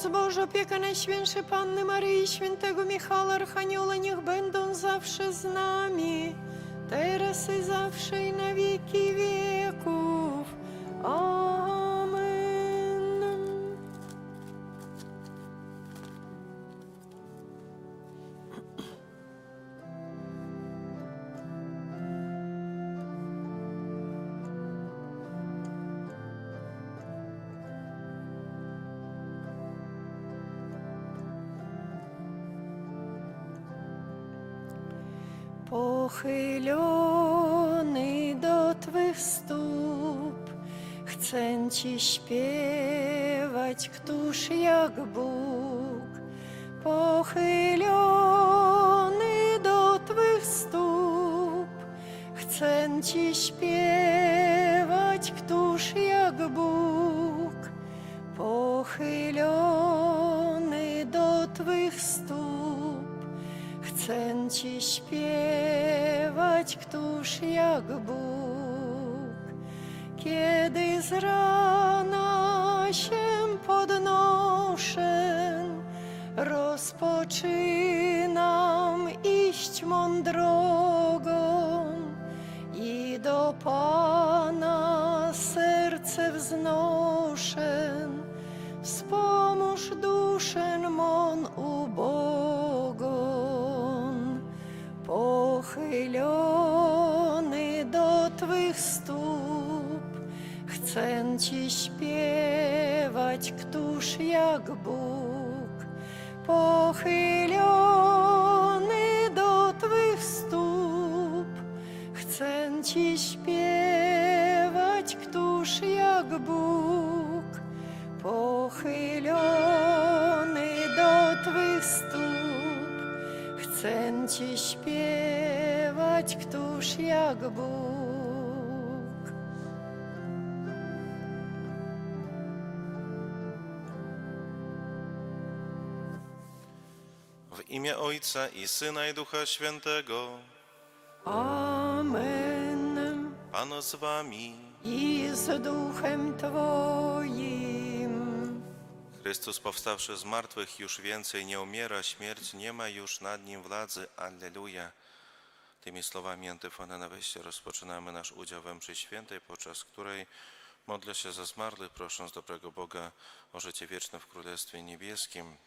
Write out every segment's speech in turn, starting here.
Pomoc Boża, opieka Najświętszej Panny Maryi, Świętego Michała Archanioła, niech będą zawsze z nami, teraz i zawsze i na wieki wieków. Amen. Pochylony do Twych stóp, chcę Ci śpiewać, któż jak Bóg. Pochylony do Twych stóp, chcę Ci śpiewać, któż jak Bóg. Pochylony do Twych stóp, chcę Ci śpiewać, któż jak Bóg. Kiedy z rana się podnoszę, rozpoczynam iść mą drogą i do Pana serce wznoszę. Wspomóż duszę mą ubogą. Pochylony do Twych stóp, chcę Ci śpiewać, któż jak Bóg. Pochylony do Twych stóp, chcę Ci śpiewać, któż jak Bóg. Pochylony do Twych stóp, chcę Ci śpiewać, któż jak Bóg. W imię Ojca i Syna i Ducha Świętego. Amen. Pan z wami. I z duchem Twoim. Chrystus powstawszy z martwych już więcej nie umiera, śmierć nie ma już nad Nim władzy. Alleluja. Tymi słowami antyfony na wejście rozpoczynamy nasz udział we mszy świętej, podczas której modlę się za zmarłych, prosząc dobrego Boga o życie wieczne w Królestwie Niebieskim.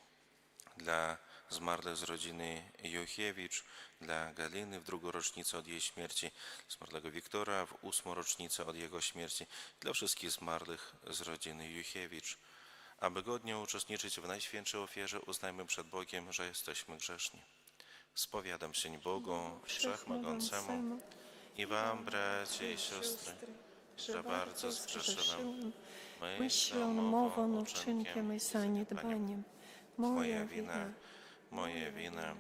Dla zmarłych z rodziny Juchiewicz, dla Galiny w drugą rocznicę od jej śmierci, zmarłego Wiktora w 8. rocznicę od jego śmierci, dla wszystkich zmarłych z rodziny Juchiewicz. Aby godnie uczestniczyć w Najświętszej ofierze, uznajmy przed Bogiem, że jesteśmy grzeszni. Spowiadam się Bogu Wszechmogącemu i wam, bracia i siostry, że bardzo zgrzeszyłem myślą, mową, uczynkiem i zaniedbaniem. Moja wina,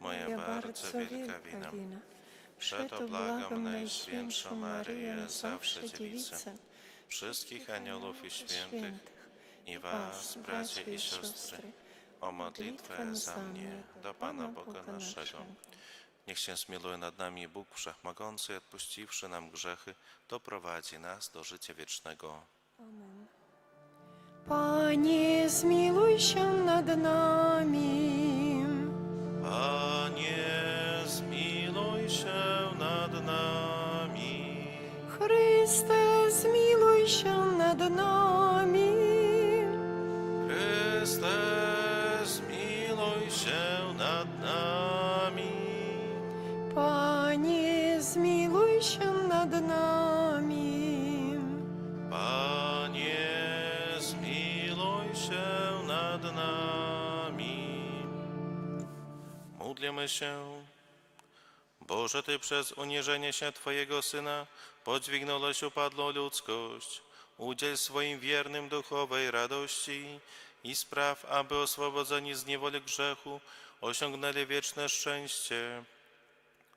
moja bardzo wielka wina. Przeto błagam Najświętszą Maryję, zawsze Dziewicę, wszystkich aniołów i świętych, i was, bracia i siostry, o modlitwę za mnie do Pana Boga naszego. Niech się zmiłuje nad nami Bóg Wszechmogący, odpuściwszy nam grzechy, doprowadzi nas do życia wiecznego. Amen. Panie, zmiłuj się nad nami. Panie, zmiłuj się nad nami. Chryste, zmiłuj się nad nami. Chryste, zmiłuj się nad nami. Panie, zmiłuj się nad nami. Panie, zmiłuj się nad nami. Módlmy się. Boże, Ty przez uniżenie się Twojego Syna podźwignąłeś upadłą ludzkość. Udziel swoim wiernym duchowej radości i spraw, aby oswobodzeni z niewoli grzechu osiągnęli wieczne szczęście.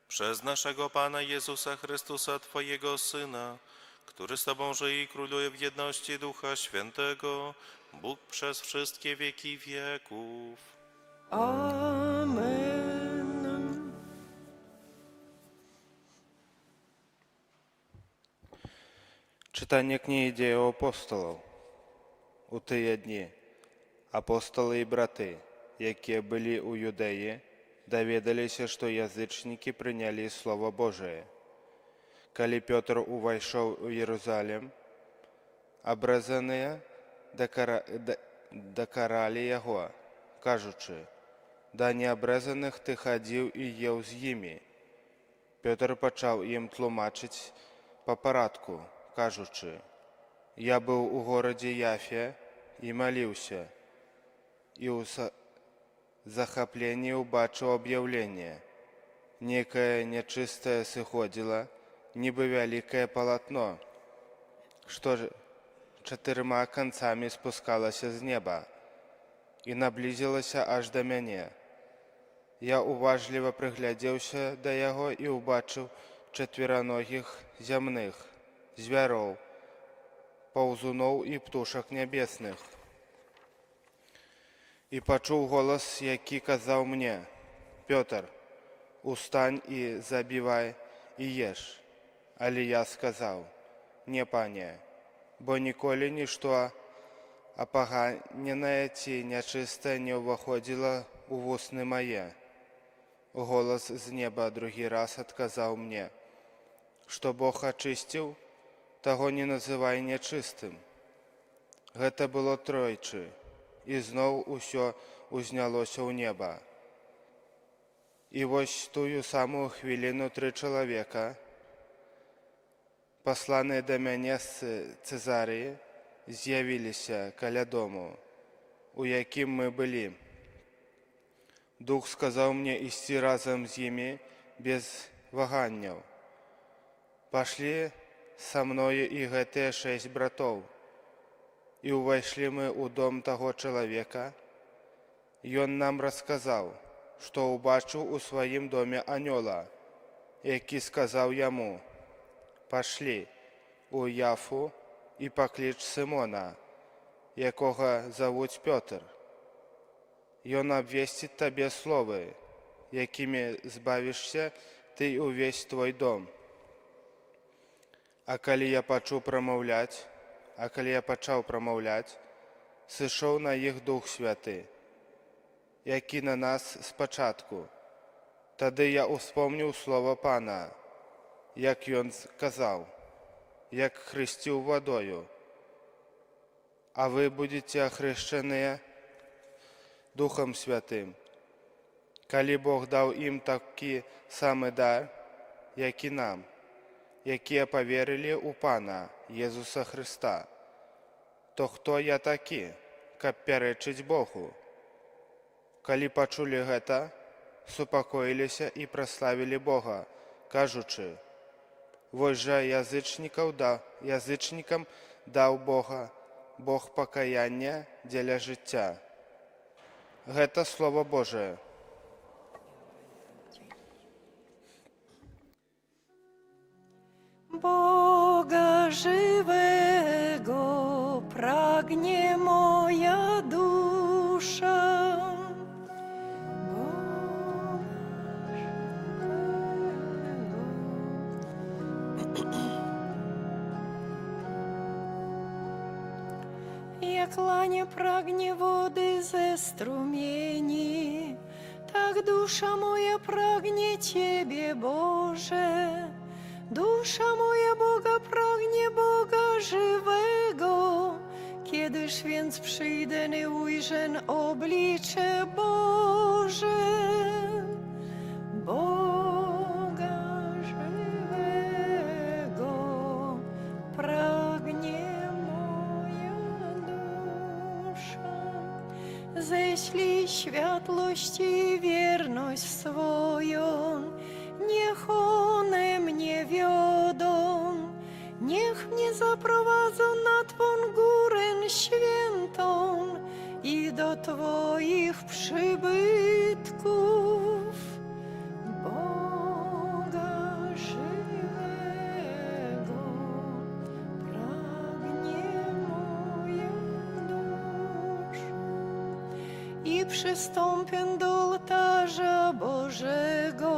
Przez naszego Pana Jezusa Chrystusa, Twojego Syna, który z Tobą żyje i króluje w jedności Ducha Świętego, Bóg przez wszystkie wieki wieków. Amen. Читання книги Діїв апостолів. У ті дні Апостолы і браты, якія былі ў Юдэі, даведаліся, што язычнікі прынялі Слова Божие. Калі Пётр увайшоў у Єрусалім, абрэзаныя дакаралі яго, кажучы: «Да неабрэзаных ты хадзіў і еў з імі». Пётр пачаў ім тлумачыць па парадку, кажучы: «Я быў у горадзе Яфе і маліўся, і ў захапленні ўбачыў аб'яўленне. Некае нячыстае сыходзіла, нібы вялікае палатно, што 4 канцамі спускалася з неба і наблізілася аж да мяне. Я уважліва прыглядзеўся да яго і ўбачыў 4ногіх зямных, звяроў, паўзуноў і птушак нябесных. І пачуў голас, які казаў мне: «Пётр, устань і забівай і еш». Але я сказаў: «Не, пане, бо ніколі нішто апаганенае ці нячыстае не ўваходзіла ў вусны мае». Голас з неба другі раз адказаў мне, што Бог ачысціў, таго не называй нячыстым. Гэта было тройчы, і зноў усё узнялося ў неба. І вось тую самую хвіліну 3 чалавека, пасланыя да мяне з Цэзарыі, з'явіліся каля дому, у якім мы былі. Дух сказаў мне ісці разам з імі без ваганняў. Пашлі са мною і гэтыя 6 братоў. І ўвайшлі мы ў дом таго чалавека. Ён нам расказаў, што ўбачыў у сваім доме анёла, які сказаў яму: «Пашлі у Яфу і пакліч Сымона, якога завуць Пётр. Ён абвесціць табе словы, якімі збавішся ты і ўвесь твой дом». А калі я пачаў прамаўляць, сышоў на іх Дух Святы, які на нас спачатку. Тады я успомніў слова Пана, як ён казаў: «Як хрысціў вадою, а вы будзеце ахрышчаныя Духом Святым». Калі Бог даў ім такі самы дар, як і нам, якія паверылі ў Пана Езуса Хрыста, то хто я такі, каб пярэчыць Богу? Калі пачулі гэта, супакоіліся і праславілі Бога, кажучы: «Вось жа язычнікам даў Бог пакаяння дзеля жыцця». Гэта Слово Божие. Boga żywego pragnie moja dusza. Boga żywego. Jak lanie pragnie wody ze strumieni, tak dusza moja pragnie Ciebie, Boże. Dusza moja Boga pragnie, Boga żywego, kiedyż więc przyjdę i ujrzę oblicze Boże. Boga żywego pragnie moja dusza. Ześlij światłość i wierność swoją, niech one mnie wiodą, niech mnie zaprowadzą na Twą górę świętą i do Twoich przybytków. Boga żywego pragnie moja dusza. I przystąpię do ołtarza Bożego,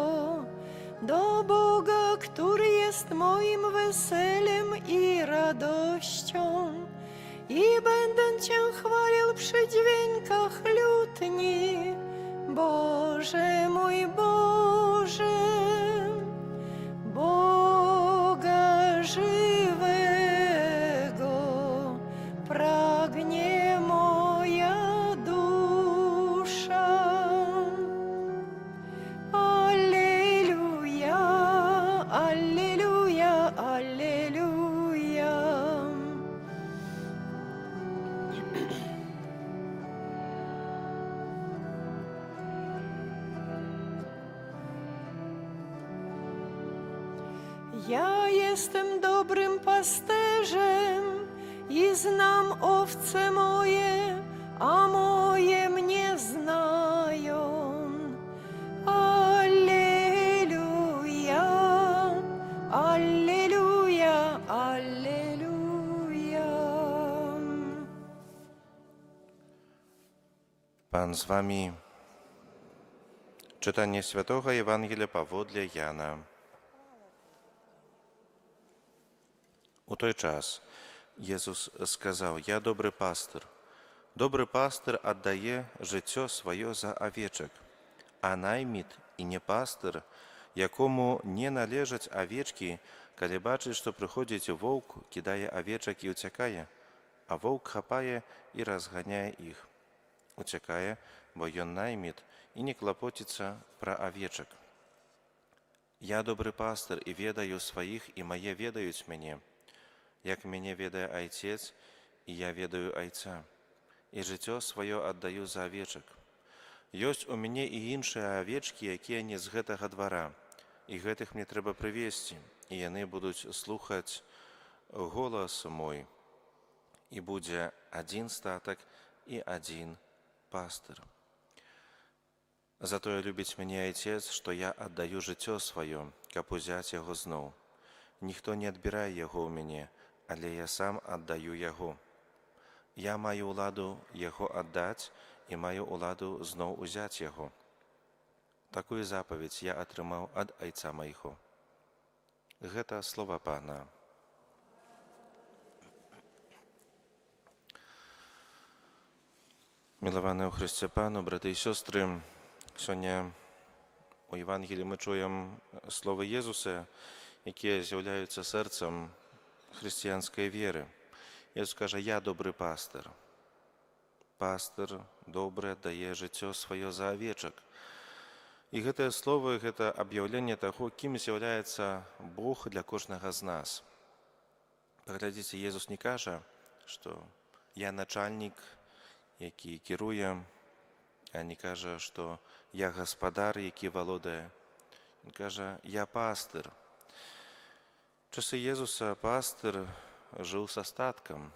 do Boga, który jest moim weselem i radością, i będę Cię chwalił przy dźwiękach lutni. Boże mój Boże, Boga żywego, pragnie moja dusza. Alleluja, alleluja, alleluja. Ja jestem dobrym pasterzem i znam owce moje, a moje mnie znają. Alleluja, alleluja, alleluja. Pan z wami. Czytanie Świętego Ewangelii powodle Jana. У той час Єсус сказав: «Я добрий пастир. Добрий пастир віддає життя своє за овечок, а наймит і не пастир, якому не належать овечки, коли бачить, що приходить вовк, кидає овечок і утікає, а вовк хапає і розганяє їх. Утікає, бо він наймит і не клопотиться про овечок. Я добрий пастир і ведаю своїх, і моє ведають мене. Як мене ведає Отець, і я ведаю Отця, і життя своє віддаю за овечок. Ёсць у мяне і іншыя авечкі, якія не з гэтага двара, і гэтых мне трэба прывесці, і яны будуць слухаць голас мой, і будзе адзін статак і адзін пастыр. Затое любіць мяне Отец, што я аддаю жыццё сваё, каб узяць яго зноў. Ніхто не адбірае яго ў мяне, але я сам аддаю яго. Я маю ўладу яго аддаць і маю ўладу зноў узяць яго. Такую запаведь я атрымаў ад Айца майго». Гэта слова Пана. Мілаваныя ў Хрысце Пану, браты і сёстры, сёння у Євангелії ми чуємо слова Єсуса, які з'являються серцем християнської віри. Ісус каже: «Я добрий пастир». Пастир добре дає життя своє за овечок. І гэтае слово, гэта аб'яўленне таго, кім з'яўляецца Бог для кожнага з нас. Паглядзіце, Jesús не кажа, што я начальнік, які кіруе, а не кажа, што я гаспадар, які валодае. Він каже: «Я пастир». Часы Jesúsa пастир жыў са статкам,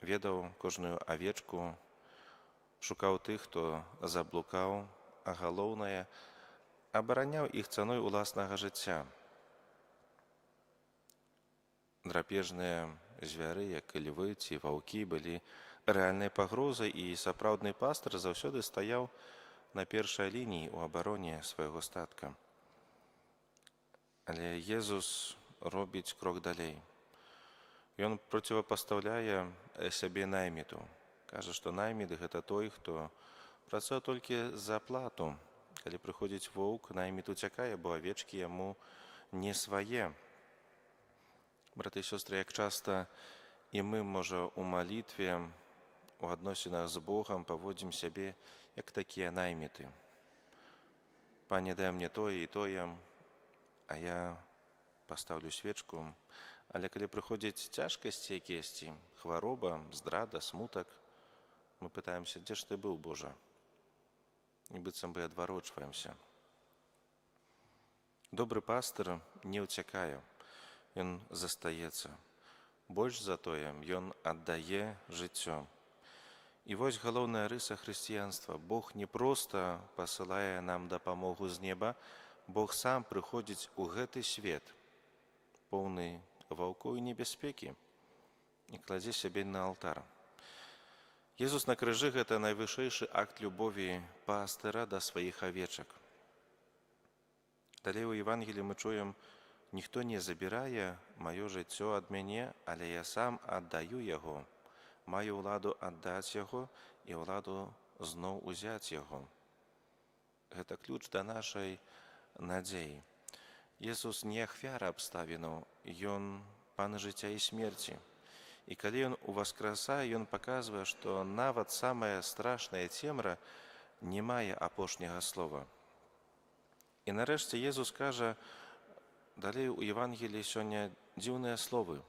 ведаў кожную авечку, шукаў тых, хто заблукаў, а галоўнае, абараняў іх цаной уласнага жыцця. Драпежныя звяры, як і львы ці ваўкі, былі рэальнай пагрозай, і сапраўдны пастыр заўсёды стаяў на першай лініі ў абароне свайго статка. Але Jesús робіць крок далей. Ён процівапастаўляе сябе найміту. Кажа, што найміт – гэта той, хто працуе толькі за плату. Калі прыходзіць воўк, найміт уцякае, бо авечкі яму не свае. Браты і сёстры, як часта і мы, можа, у малітве, у адносінах з Богам паводзім сябе, як такія найміты. Пане, дай мне тое і тое, а я пастаўлю свечку. Але калі прыходзяць цяжкасці якіясьці, хвароба, здрада, смутак, мы пытаемся: дзе ж ты быў, Божа? І быццам бы адварочваемся. Добры пастыр не ўцякае, ён застаецца. Больш за тое, ён аддае жыццё. І вось галоўная рыса хрысціянства. Бог не проста пасылае нам дапамогу з неба, Бог сам прыходзіць у гэты свет, поўны ваўкоў і небяспекі, і кладзе сябе на алтар. Jesús на крыжы – гэта найвышэйшы акт любові пастыра да сваіх авечак. Далей у Євангелії мы чуем: «Ніхто не забірае маё жыццё ад мяне, але я сам аддаю яго. маю ўладу аддаць яго і ўладу зноў узяць яго. Гэта ключ да нашай надзеі. Jesús не ахвяра абставінаў, Ён пан жыцця і смерці. І калі Ён уваскрасае, Ён паказвае, што нават самая страшная цемра не мае апошняга слова. І нарэшце Jesús кажа далей у Евангеліі сёння дзіўныя словы.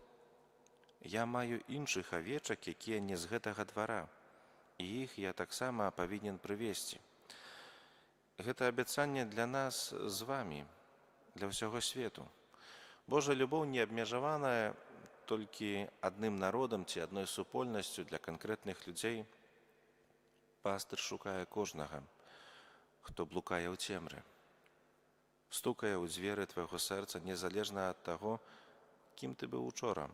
Я маю іншых авечак, якія не з гэтага двара, і іх я таксама павінен прывесці. Гэта абяцанне для нас з вамі, для ўсяго свету. Божая любоў не абмежаваная толькі адным народам ці адной супольнасцю для канкрэтных людзей. Пастыр шукае кожнага, хто блукае ў цемры. Стукае ў дзверы твайго сэрца незалежна ад таго, кім ты быў учора.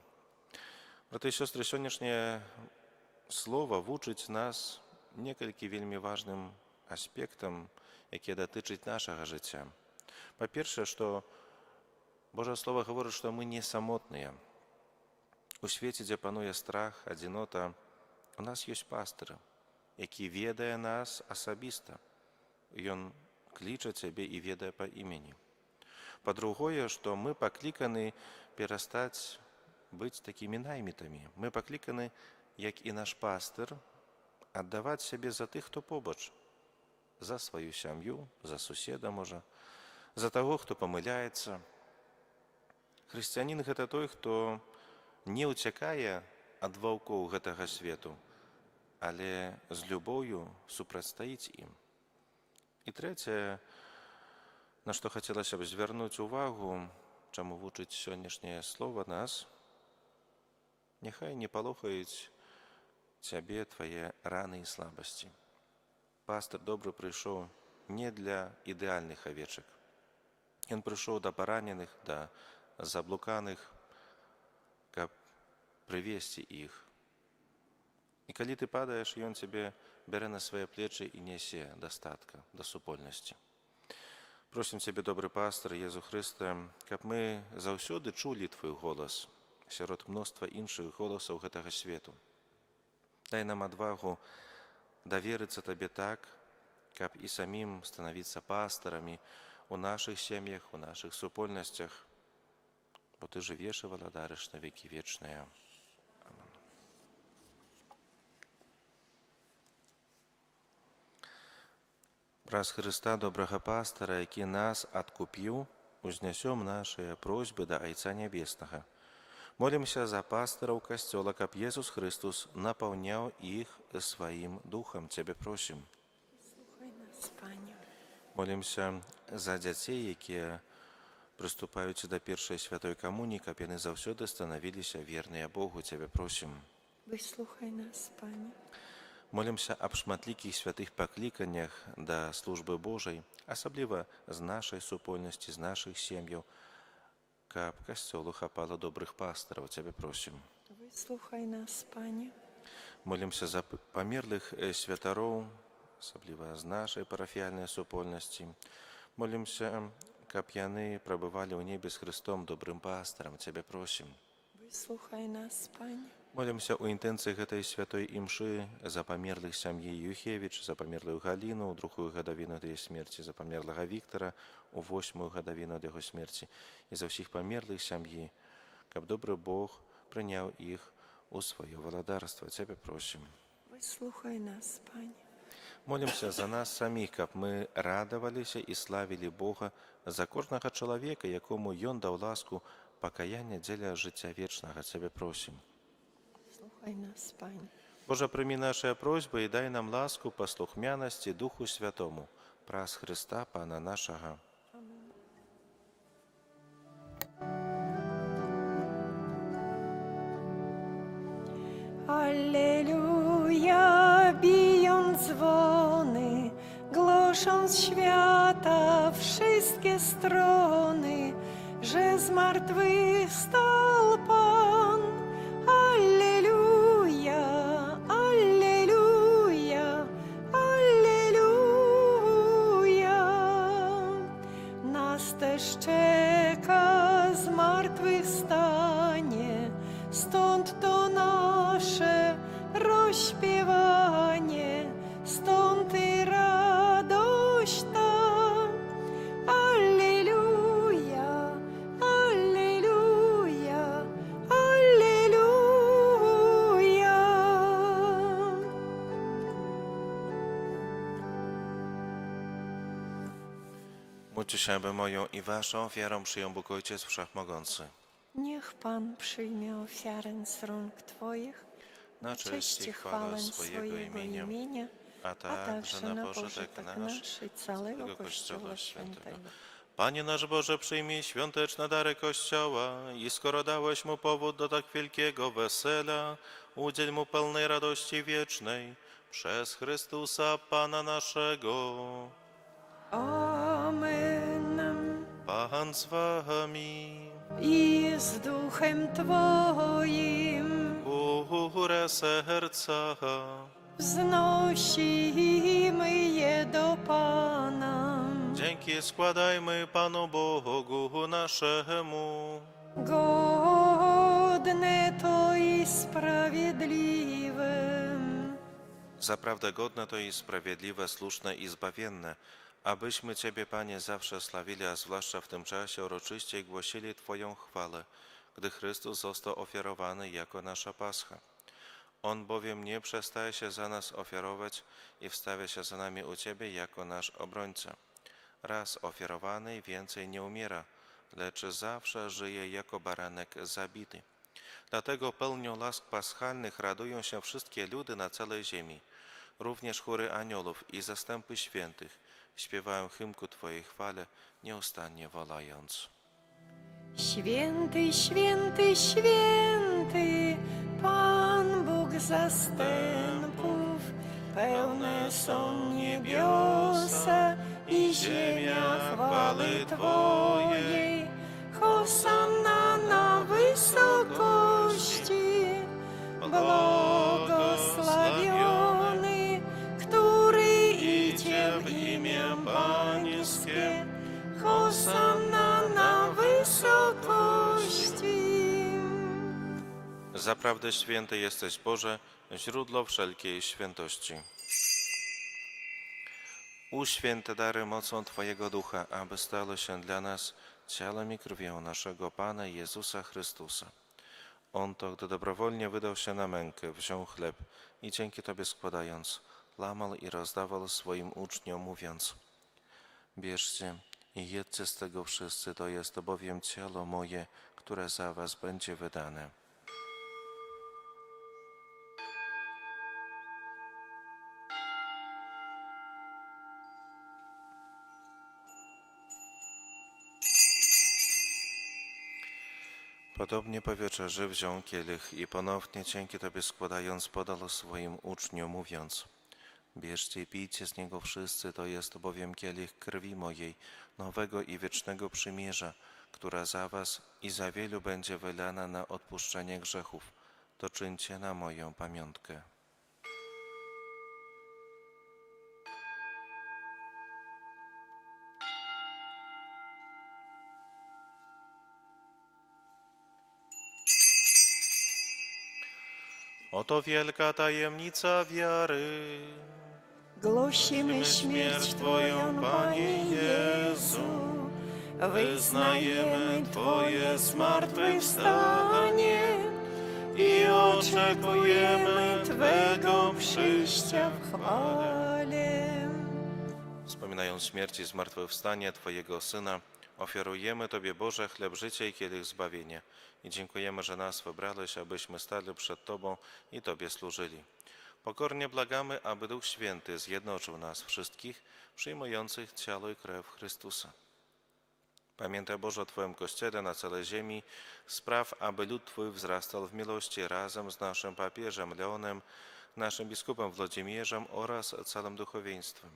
Браты і сёстры, сённяшняе слова вучыць нас некалькі вельмі важным аспектам, якія датычаць нашага жыцця. Па-першае, што Божае Слова гаворыць, што мы не самотныя. У свеце, дзе пануе страх, адзінота, у нас ёсць пастыр, які ведае нас асабіста. Ён кліча цябе і ведае па імені. Па-другое, што мы пакліканы перастаць быць такімі наймітамі. Мы пакліканы, як і наш пастыр, аддаваць сябе за тых, хто побач. За сваю сям'ю, за суседа, можа, за таго, хто памыляецца. Хрысціянін – гэта той, хто не ўцякае ад ваўкоў гэтага свету, але з любоўю супрацьстаіць ім. І трэцяе, на што хацелася б звярнуць увагу, чаму вучыць сённяшняе слова нас, няхай не палохаюць цябе твае раны і слабасці. Пастыр добры прыйшоў не для ідэальных авечак. Ён прыйшоў да параненых, да заблуканых, каб прывесці іх. І калі ты падаеш, ён цябе бярэ на свае плечы і нясе да статка, да супольнасці. Просім цябе, добры пастыр, Езу Хрысте, каб мы заўсёды чулі твой голас сярод мноства іншых голасаў гэтага свету. Дай нам адвагу даверыцца табе так, каб і самім станавіцца пастарамі у нашых сем'ях, у нашых супольнасцях, бо ты жывеш і валадарыш на векі вечныя. Амен. Праз Хрыста, добрага пастара, які нас адкупіў, узнясём нашыя просьбы да Айца Нябеснага. Молімся за пастыраў касцёла, каб Jesús Христос напаўняў іх сваім духам. Цябе просім. Слухай нас, Пане. Молімся за дзяцей, якія прыступаюць да першай святой камуніі, каб яны заўсёды станавіліся верныя Богу. Цябе просім. Выслухай нас, Пане. Молімся аб шматлікіх святых пакліканнях да службы Божай, асабліва з нашай супольнасці, з нашых сем'яў, каб касцёлу хапала добрых пастыраў. Цябе просім. Выслухай нас, Пане. Молімся за памерлых святароў, асабліва з нашай парафіяльнай супольнасці. Молімся, каб яны прабывалі ў небе з Хрыстом, добрым пастырам. Цябе просім. Выслухай нас, Пане. Молімся ў інтэнцыі гэтай святой імшы за памерлых сям'і Юхевіч, за памерлую Галіну ў 2-ю гадавіну ад яе смерці, за памерлага Віктара ў 8-ю гадавіну ад яго смерці і за ўсіх памерлых сям'і, каб добры Бог прыняў іх у сваё валадарства. Цябе просім. Выслухай нас, Пане. Молімся за нас саміх, каб мы радаваліся і славілі Бога за кожнага чалавека, якому Ён даў ласку пакаяння дзеля жыцця вечнага. Цябе просім. Слухай нас, Пане. Божа, прымі нашыя просьбы і дай нам ласку паслухмянасці Духу Святому праз Хрыста, Пана нашага. Alleluja, biją dzwony, głosząc świata wszystkie strony, że zmartwychwstał Pan. Alleluja, alleluja, alleluja. Nas też czeka zmartwychwstanie, stąd to nasze Módlcie się, aby moją i waszą ofiarą przyjął Bóg Ojciec Wszechmogący. Niech Pan przyjmie ofiarę z rąk Twoich, Na cześć i chwałę swojego imienia, a także na pożytek nasz i całego całego Kościoła Kościoła Świętego. Świętego. Panie nasz Boże, przyjmij świąteczne dary Kościoła i skoro dałeś mu powód do tak wielkiego wesela, udziel mu pełnej radości wiecznej przez Chrystusa Pana naszego. Amen. Pan z wami, I z duchem Twoim górę serca, wznosimy je do Pana. dzięki składajmy Panu Bogu naszemu. Godne to i sprawiedliwe. Zaprawdę godne to i sprawiedliwe, słuszne i zbawienne, abyśmy Ciebie, Panie, zawsze sławili, a zwłaszcza w tym czasie uroczyście głosili Twoją chwałę, gdy Chrystus został ofiarowany jako nasza Pascha. On bowiem nie przestaje się za nas ofiarować i wstawia się za nami u Ciebie jako nasz obrońca. Raz ofiarowany więcej nie umiera, lecz zawsze żyje jako baranek zabity. Dlatego pełnią łask paschalnych radują się wszystkie ludy na całej ziemi. Również chóry aniołów i zastępy świętych śpiewają hymn ku Twojej chwale, nieustannie wolając. Święty, święty, święty, Pan Bóg zastępów, pełne są niebiosa i ziemia chwały Twojej. Hosanna na wysokości, błogosławiony, który idzie w imię Pańskie. Hosanna na wysokości. Zaprawdę święty jesteś, Boże, źródło wszelkiej świętości. Uświęte dary mocą Twojego Ducha, aby stało się dla nas ciałem i krwią naszego Pana Jezusa Chrystusa. On to, gdy dobrowolnie wydał się na mękę, wziął chleb i dzięki Tobie składając, lamał i rozdawał swoim uczniom, mówiąc: bierzcie i jedzcie z tego wszyscy, to jest bowiem ciało moje, które za was będzie wydane. Podobnie po wieczerzy wziął kielich i ponownie dzięki Tobie składając podał swoim uczniom, mówiąc: bierzcie i pijcie z niego wszyscy, to jest bowiem kielich krwi mojej, nowego i wiecznego przymierza, która za was i za wielu będzie wylana na odpuszczenie grzechów. To czyńcie na moją pamiątkę. Oto wielka tajemnica wiary. Głosimy śmierć Twoją, Panie Jezu, wyznajemy Twoje zmartwychwstanie i oczekujemy Twego przyjścia w chwale. Wspominając śmierć i zmartwychwstanie Twojego Syna, ofiarujemy Tobie, Boże, chleb życia i kielich zbawienia i dziękujemy, że nas wybrałeś, abyśmy stali przed Tobą i Tobie służyli. Pokornie błagamy, aby Duch Święty zjednoczył nas wszystkich, przyjmujących ciało i krew Chrystusa. Pamiętaj, Boże, o Twoim Kościele na całej ziemi, spraw, aby lud Twój wzrastał w miłości razem z naszym papieżem Leonem, naszym biskupem Włodzimierzem oraz całym duchowieństwem.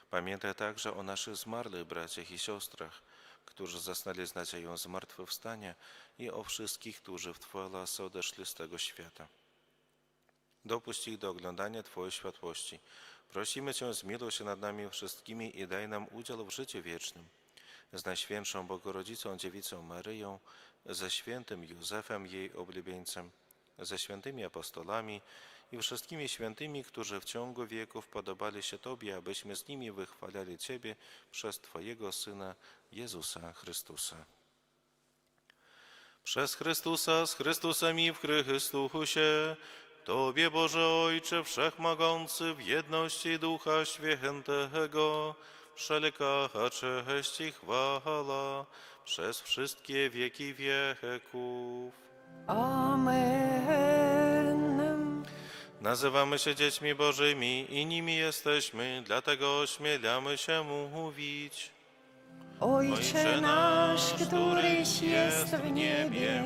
Pamiętaj także o naszych zmarłych braciach i siostrach, którzy zasnęli z nadzieją zmartwychwstania i o wszystkich, którzy w Twoje losy odeszli z tego świata. Dopuść ich do oglądania Twojej światłości. Prosimy Cię, zmiłuj się nad nami wszystkimi i daj nam udział w życiu wiecznym. Z Najświętszą Bogorodzicą Dziewicą Maryją, ze świętym Józefem, jej oblubieńcem, ze świętymi apostolami i wszystkimi świętymi, którzy w ciągu wieków podobali się Tobie, abyśmy z nimi wychwalali Ciebie przez Twojego Syna Jezusa Chrystusa. Przez Chrystusa, z Chrystusem i w Chrystusie, Tobie, Boże Ojcze Wszechmogący, w jedności Ducha Świętego, wszelka cześć i chwała, przez wszystkie wieki wieków. Amen. Nazywamy się dziećmi Bożymi i nimi jesteśmy, dlatego ośmielamy się mówić. Ojcze nasz, któryś jest w niebie,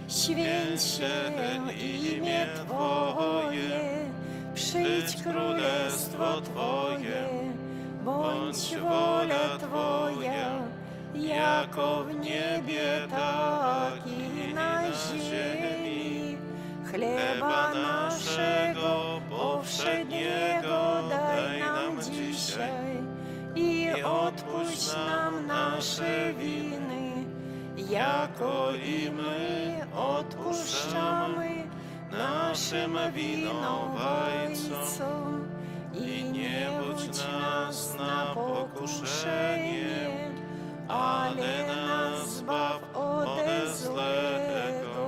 święć się imię Twoje, przyjdź królestwo Twoje, bądź wola Twoja, jako w niebie, tak i na ziemi. Chleba naszego powszedniego daj nam dzisiaj i odpuść nam nasze winy, jako i my odpuszczamy naszym winowajcom. I nie wódź nas na pokuszenie, ale nas zbaw ode złego.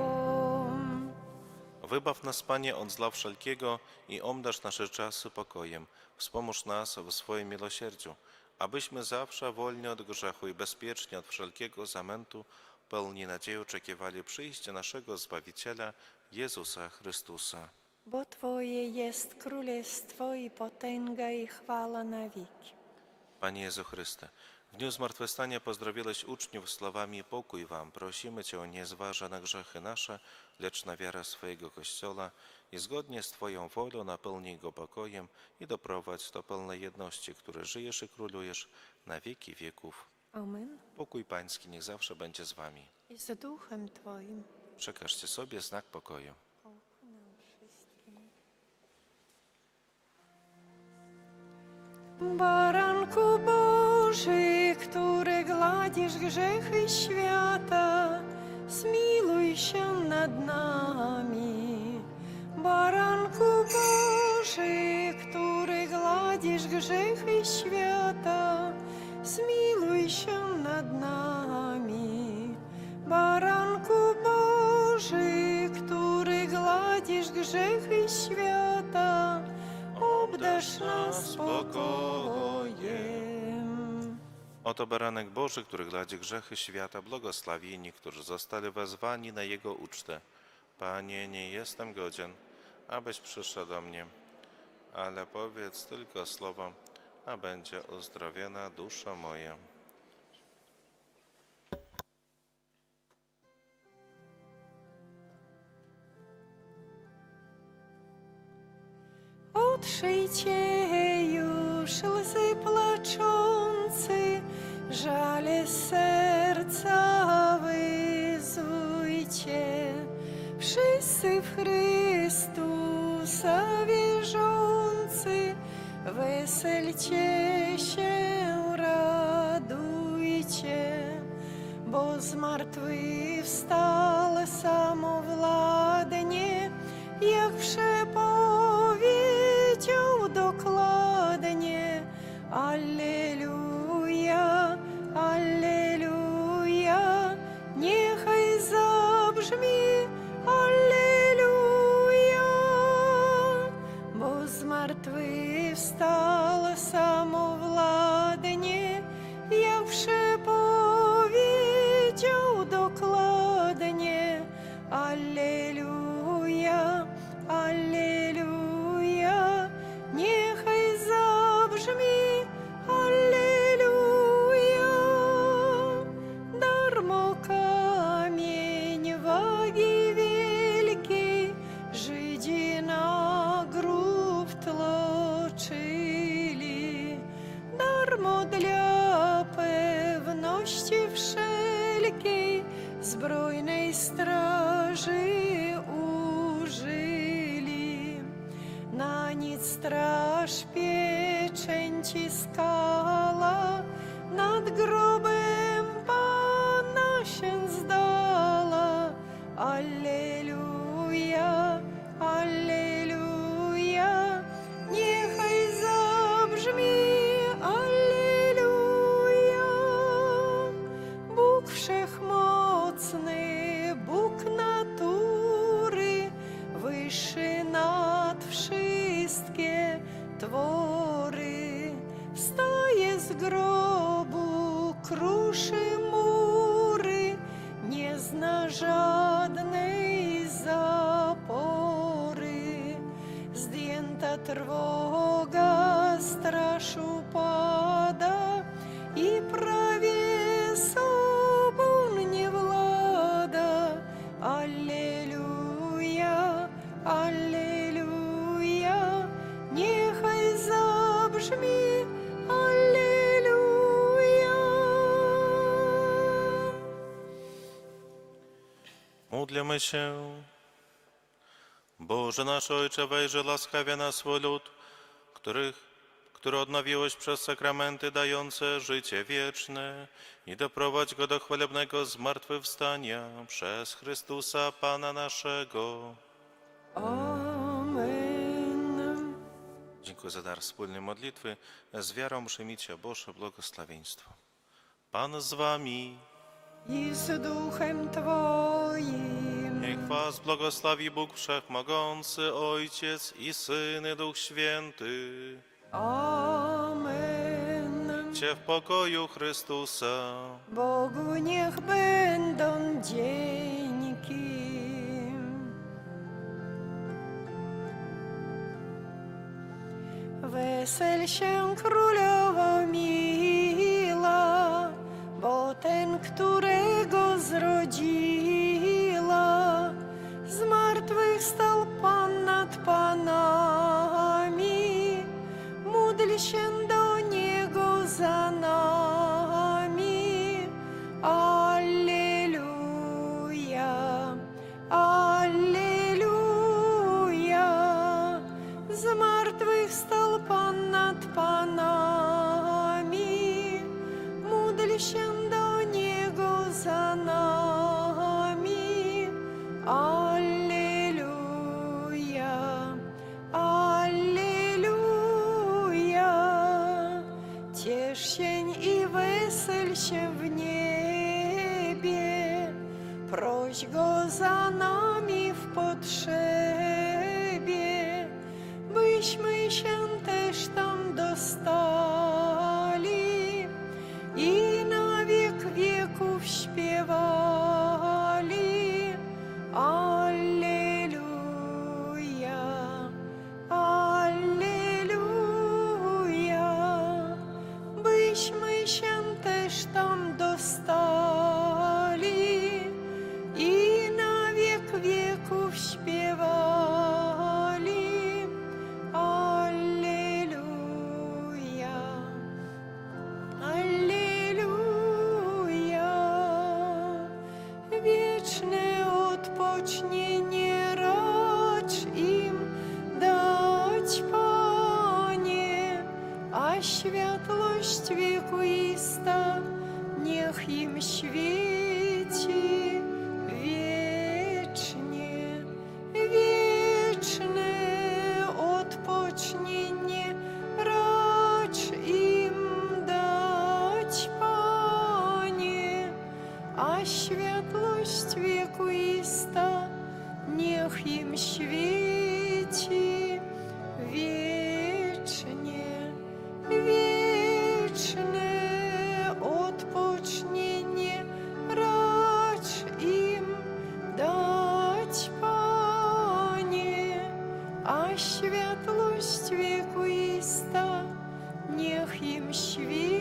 Wybaw nas, Panie, od zła wszelkiego i omdasz nasze czasy pokojem. Wspomóż nas w swoim miłosierdziu, abyśmy zawsze wolni od grzechu i bezpiecznie od wszelkiego zamętu, pełni nadziei oczekiwali przyjścia naszego Zbawiciela, Jezusa Chrystusa. Bo Twoje jest królestwo i potęga i chwała na wieki. Panie Jezu Chryste, w dniu zmartwychwstania pozdrowiłeś uczniów słowami pokój wam. Prosimy Cię, nie zważa na grzechy nasze, lecz na wiarę swojego Kościoła i zgodnie z Twoją wolą napełnij go pokojem i doprowadź do pełnej jedności, które żyjesz i królujesz na wieki wieków. Amen. Pokój Pański niech zawsze będzie z Wami. I z duchem Twoim. Przekażcie sobie znak pokoju. Baranku Boży, który gładzisz grzechy świata, zmiłuj się nad nami. Baranku Boży, który gładzisz grzechy świata, zmiłuj się nad nami. Baranku Boży, który gładzisz grzechy świata, obdarz nas spokojem. Oto baranek Boży, który gładzi grzechy świata, błogosławieni, którzy zostali wezwani na Jego ucztę. Panie, nie jestem godzien, abyś przyszedł do mnie, ale powiedz tylko słowo, a będzie uzdrowiona dusza moja. Otrzyjcie już łzy płaczący, żale serca wyzujcie. Wszyscy w Chrystusa wierzący, weselcie się, radujcie, bo zmartwychwstał samowładnie, jak przepowiedział dokładnie. Alleluja, alleluja, niechaj zabrzmi alleluja, bo zmartwychwstał samowładnie, jak przepowiedział dokładnie. Alleluja, alleluja, niechaj zabrzmi alleluja. Darmo kamień wagi wielkiej Żydzi na grób tłoczyli, darmo dla pewności wszelkiej zbrojnej straży użyli. Na nic straż pieczęci skala, nad grobem Pana się zdala. Alleluja, alleluja, niechaj zabrzmi alleluja. Bóg wszechmocny, Bóg natury, wyższy nad wszystkie twory, wstaje z grobu, kruszy mury, nie zna żadnej zapory. Zdjęta trwoga, straż upada i prawie sobą nie włada. Alleluja, alleluja, niechaj zabrzmi alleluja. Módlmy się. Boże nasz Ojcze, wejrzyj łaskawie na swój lud, który odnowiłeś przez sakramenty dające życie wieczne i doprowadź go do chwalebnego zmartwychwstania przez Chrystusa Pana naszego. Amen. Dziękuję za dar wspólnej modlitwy. Z wiarą przyjmijcie Boże błogosławieństwo. Pan z wami. I z duchem Twoim. Niech was błogosławi Bóg Wszechmogący, Ojciec i Syn i Duch Święty. Amen. Cię w pokoju Chrystusa. Bogu niech będą dzięki. Wesel się królowo miła, bo ten, którego zrodziła, zmartwychwstał Pan nad panami. Módl się do Niego za nami. Alleluja, alleluja. Zmartwychwstał Pan nad panami. Módl się do Niego za nami. Alleluja, alleluja. Ciesz się i wesel się w niebie, proś Go za nami w potrzebie, byśmy się też tam dostali i na wiek wieków śpiewali. Alleluja, alleluja, byśmy się też tam dostali i na wiek wieków śpiewali. Alleluja, alleluja. Wieczne odpocznienie racz im dać, Panie, a światłość wiekuista niech im świeci wiecznie. Wieczne odpocznienie racz im dać, Panie, a światłość wiekuista niech im świeci wiecznie. Wieczne odpocznienie racz im dać, Panie, a światłość wiekuista niech im świeci